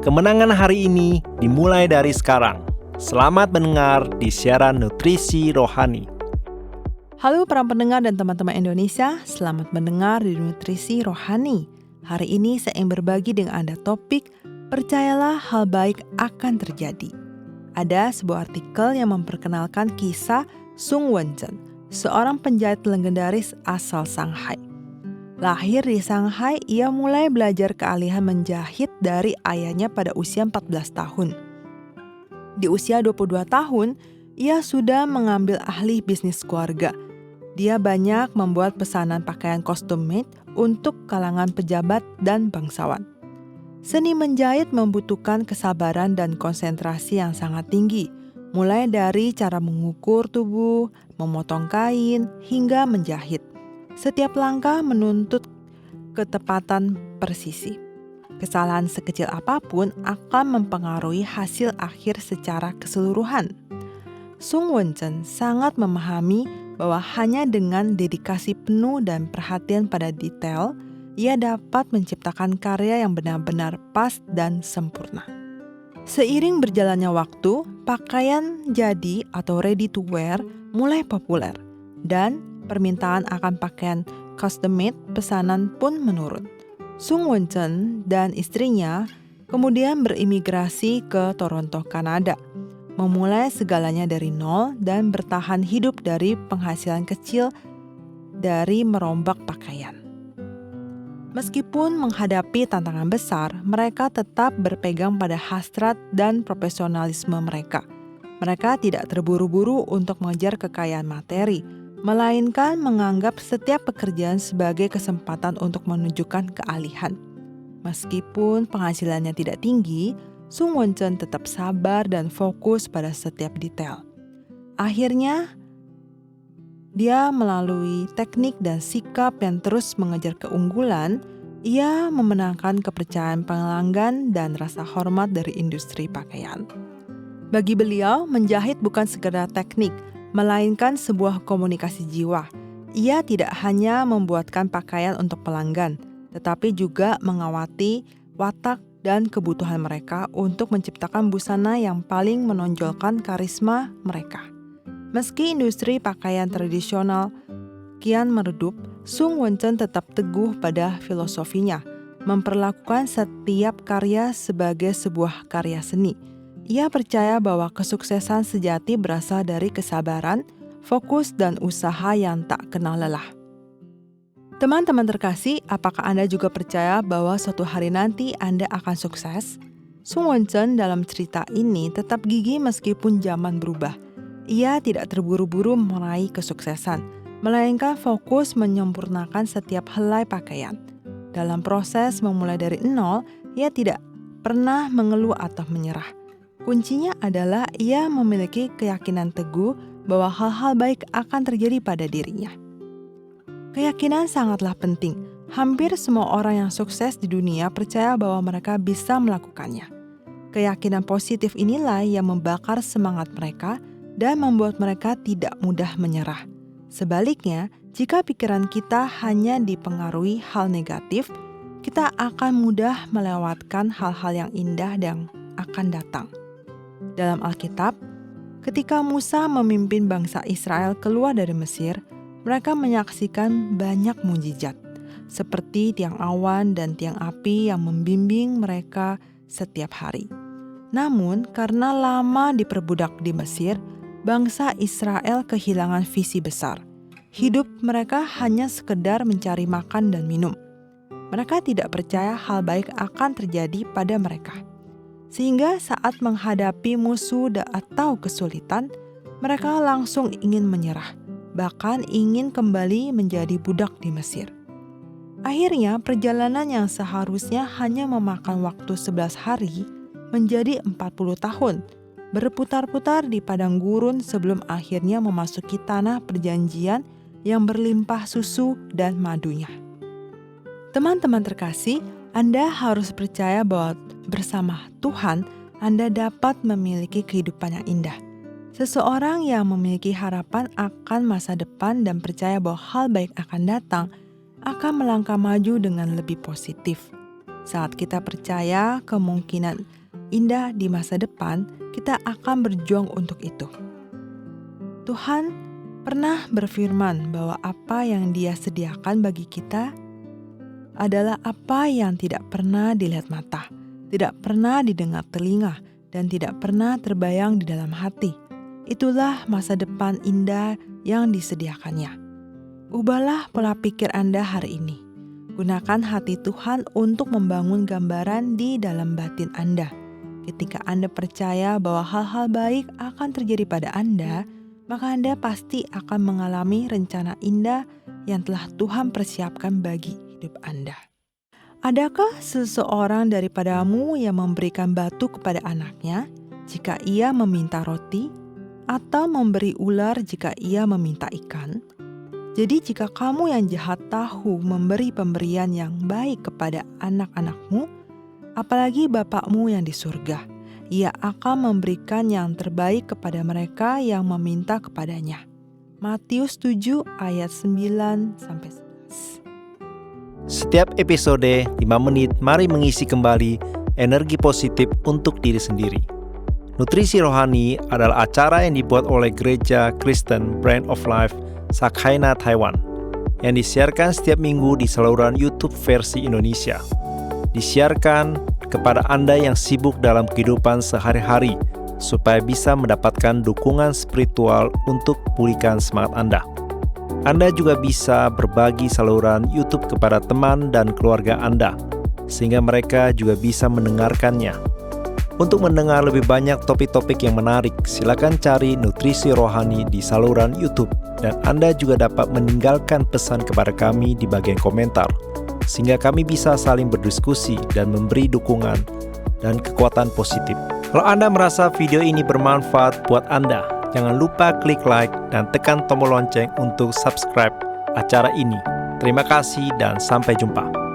Kemenangan hari ini dimulai dari sekarang. Selamat mendengar di siaran Nutrisi Rohani. Halo para pendengar dan teman-teman Indonesia, selamat mendengar di Nutrisi Rohani. Hari ini saya ingin berbagi dengan Anda topik, percayalah hal baik akan terjadi. Ada sebuah artikel yang memperkenalkan kisah Sung Wen-chen, seorang penjahit legendaris asal Shanghai. Lahir di Shanghai, ia mulai belajar keahlian menjahit dari ayahnya pada usia 14 tahun. Di usia 22 tahun, ia sudah mengambil ahli bisnis keluarga. Dia banyak membuat pesanan pakaian custom made untuk kalangan pejabat dan bangsawan. Seni menjahit membutuhkan kesabaran dan konsentrasi yang sangat tinggi, mulai dari cara mengukur tubuh, memotong kain, hingga menjahit. Setiap langkah menuntut ketepatan presisi. Kesalahan sekecil apapun akan mempengaruhi hasil akhir secara keseluruhan. Sung Wen-chen sangat memahami bahwa hanya dengan dedikasi penuh dan perhatian pada detail, ia dapat menciptakan karya yang benar-benar pas dan sempurna. Seiring berjalannya waktu, pakaian jadi atau ready to wear mulai populer dan permintaan akan pakaian custom made pesanan pun menurun. Sung Wen-chen dan istrinya kemudian berimigrasi ke Toronto, Kanada, memulai segalanya dari nol dan bertahan hidup dari penghasilan kecil dari merombak pakaian. Meskipun menghadapi tantangan besar, mereka tetap berpegang pada hasrat dan profesionalisme mereka. Mereka tidak terburu-buru untuk mengejar kekayaan materi, melainkan menganggap setiap pekerjaan sebagai kesempatan untuk menunjukkan keahlian. Meskipun penghasilannya tidak tinggi, Sung Wen-chen tetap sabar dan fokus pada setiap detail. Akhirnya, dia melalui teknik dan sikap yang terus mengejar keunggulan, ia memenangkan kepercayaan pelanggan dan rasa hormat dari industri pakaian. Bagi beliau, menjahit bukan sekedar teknik, melainkan sebuah komunikasi jiwa. Ia tidak hanya membuatkan pakaian untuk pelanggan, tetapi juga mengawati watak dan kebutuhan mereka untuk menciptakan busana yang paling menonjolkan karisma mereka. Meski industri pakaian tradisional kian meredup, Sung Wen-chen tetap teguh pada filosofinya, memperlakukan setiap karya sebagai sebuah karya seni. Ia percaya bahwa kesuksesan sejati berasal dari kesabaran, fokus, dan usaha yang tak kenal lelah. Teman-teman terkasih, apakah Anda juga percaya bahwa suatu hari nanti Anda akan sukses? Sung Wen-chen dalam cerita ini tetap gigih meskipun zaman berubah. Ia tidak terburu-buru meraih kesuksesan, melainkan fokus menyempurnakan setiap helai pakaian. Dalam proses memulai dari nol, ia tidak pernah mengeluh atau menyerah. Kuncinya adalah ia memiliki keyakinan teguh bahwa hal-hal baik akan terjadi pada dirinya. Keyakinan sangatlah penting. Hampir semua orang yang sukses di dunia percaya bahwa mereka bisa melakukannya. Keyakinan positif inilah yang membakar semangat mereka dan membuat mereka tidak mudah menyerah. Sebaliknya, jika pikiran kita hanya dipengaruhi hal negatif, kita akan mudah melewatkan hal-hal yang indah yang akan datang. Dalam Alkitab, ketika Musa memimpin bangsa Israel keluar dari Mesir, mereka menyaksikan banyak mukjizat, seperti tiang awan dan tiang api yang membimbing mereka setiap hari. Namun, karena lama diperbudak di Mesir, bangsa Israel kehilangan visi besar. Hidup mereka hanya sekedar mencari makan dan minum. Mereka tidak percaya hal baik akan terjadi pada mereka. Sehingga saat menghadapi musuh atau kesulitan, mereka langsung ingin menyerah, bahkan ingin kembali menjadi budak di Mesir. Akhirnya, perjalanan yang seharusnya hanya memakan waktu 11 hari menjadi 40 tahun, berputar-putar di padang gurun sebelum akhirnya memasuki tanah perjanjian yang berlimpah susu dan madunya. Teman-teman terkasih, Anda harus percaya bahwa bersama Tuhan, Anda dapat memiliki kehidupan yang indah. Seseorang yang memiliki harapan akan masa depan dan percaya bahwa hal baik akan datang, akan melangkah maju dengan lebih positif. Saat kita percaya kemungkinan indah di masa depan, kita akan berjuang untuk itu. Tuhan pernah berfirman bahwa apa yang Dia sediakan bagi kita adalah apa yang tidak pernah dilihat mata, tidak pernah didengar telinga, dan tidak pernah terbayang di dalam hati. Itulah masa depan indah yang disediakannya. Ubahlah pola pikir Anda hari ini. Gunakan hati Tuhan untuk membangun gambaran di dalam batin Anda. Ketika Anda percaya bahwa hal-hal baik akan terjadi pada Anda, maka Anda pasti akan mengalami rencana indah yang telah Tuhan persiapkan bagi hidup Anda. Adakah seseorang daripadamu yang memberikan batu kepada anaknya jika ia meminta roti, atau memberi ular jika ia meminta ikan? Jadi jika kamu yang jahat tahu memberi pemberian yang baik kepada anak-anakmu, apalagi Bapakmu yang di surga, Ia akan memberikan yang terbaik kepada mereka yang meminta kepadanya. Matius 7 ayat 9-11. Setiap episode 5 menit, mari mengisi kembali energi positif untuk diri sendiri. Nutrisi Rohani adalah acara yang dibuat oleh Gereja Kristen Brand of Life Sakhaina Taiwan yang disiarkan setiap minggu di saluran YouTube versi Indonesia. Disiarkan kepada Anda yang sibuk dalam kehidupan sehari-hari supaya bisa mendapatkan dukungan spiritual untuk pulihkan semangat Anda. Anda juga bisa berbagi saluran YouTube kepada teman dan keluarga Anda sehingga mereka juga bisa mendengarkannya. Untuk mendengar lebih banyak topik-topik yang menarik, silakan cari Nutrisi Rohani di saluran YouTube. Dan Anda juga dapat meninggalkan pesan kepada kami di bagian komentar, sehingga kami bisa saling berdiskusi dan memberi dukungan dan kekuatan positif. Kalau Anda merasa video ini bermanfaat buat Anda, jangan lupa klik like dan tekan tombol lonceng untuk subscribe acara ini. Terima kasih dan sampai jumpa.